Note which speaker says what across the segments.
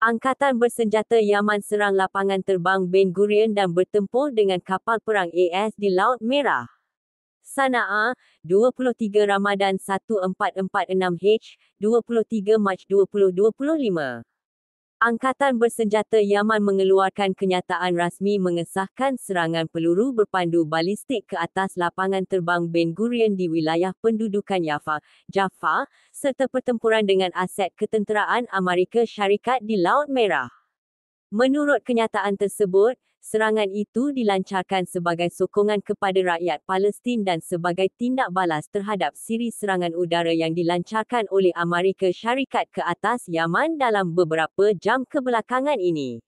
Speaker 1: Angkatan Bersenjata Yaman serang lapangan terbang Ben Gurion dan bertempur dengan kapal perang AS di Laut Merah. Sana'a, 23 Ramadan 1446 H, 23 Mac 2025. Angkatan Bersenjata Yaman mengeluarkan kenyataan rasmi mengesahkan serangan peluru berpandu balistik ke atas lapangan terbang Ben Gurion di wilayah pendudukan Jaffa, serta pertempuran dengan aset ketenteraan Amerika Syarikat di Laut Merah. Menurut kenyataan tersebut, serangan itu dilancarkan sebagai sokongan kepada rakyat Palestin dan sebagai tindak balas terhadap siri serangan udara yang dilancarkan oleh Amerika Syarikat ke atas Yaman dalam beberapa jam kebelakangan ini.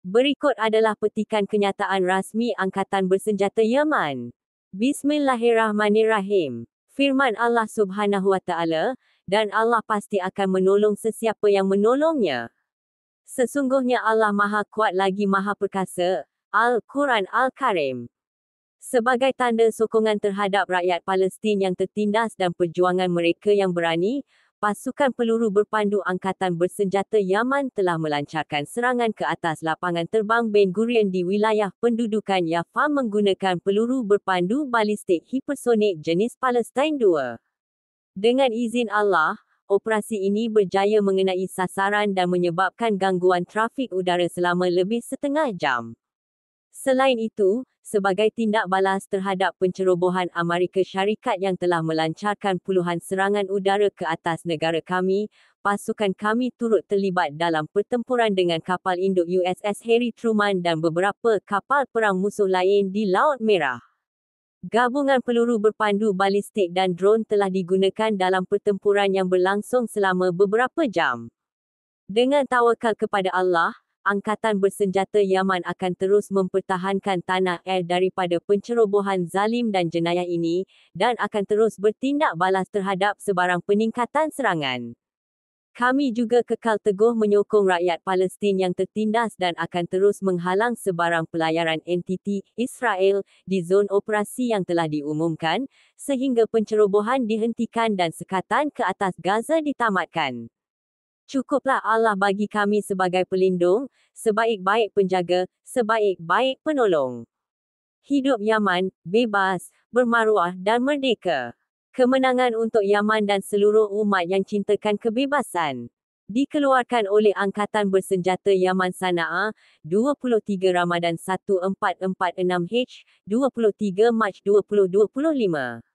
Speaker 1: Berikut adalah petikan kenyataan rasmi Angkatan Bersenjata Yaman. Bismillahirrahmanirrahim. Firman Allah Subhanahu wa Ta'ala, dan Allah pasti akan menolong sesiapa yang menolongnya. Sesungguhnya Allah Maha Kuat lagi Maha Perkasa. Al-Quran Al-Karim. Sebagai tanda sokongan terhadap rakyat Palestin yang tertindas dan perjuangan mereka yang berani, pasukan peluru berpandu Angkatan Bersenjata Yaman telah melancarkan serangan ke atas lapangan terbang Ben Gurion di wilayah pendudukan Jaffa menggunakan peluru berpandu balistik hipersonik jenis Palestine II. Dengan izin Allah, operasi ini berjaya mengenai sasaran dan menyebabkan gangguan trafik udara selama lebih setengah jam. Selain itu, sebagai tindak balas terhadap pencerobohan Amerika Syarikat yang telah melancarkan puluhan serangan udara ke atas negara kami, pasukan kami turut terlibat dalam pertempuran dengan kapal induk USS Harry Truman dan beberapa kapal perang musuh lain di Laut Merah. Gabungan peluru berpandu balistik dan drone telah digunakan dalam pertempuran yang berlangsung selama beberapa jam. Dengan tawakal kepada Allah, Angkatan Bersenjata Yaman akan terus mempertahankan tanah air daripada pencerobohan zalim dan jenayah ini, dan akan terus bertindak balas terhadap sebarang peningkatan serangan. Kami juga kekal teguh menyokong rakyat Palestin yang tertindas dan akan terus menghalang sebarang pelayaran entiti Israel di zon operasi yang telah diumumkan, sehingga pencerobohan dihentikan dan sekatan ke atas Gaza ditamatkan. Cukuplah Allah bagi kami sebagai pelindung, sebaik-baik penjaga, sebaik-baik penolong. Hidup Yaman, bebas, bermaruah dan merdeka. Kemenangan untuk Yaman dan seluruh umat yang cintakan kebebasan. Dikeluarkan oleh Angkatan Bersenjata Yaman Sana'a, 23 Ramadan 1446 H, 23 Mac 2025.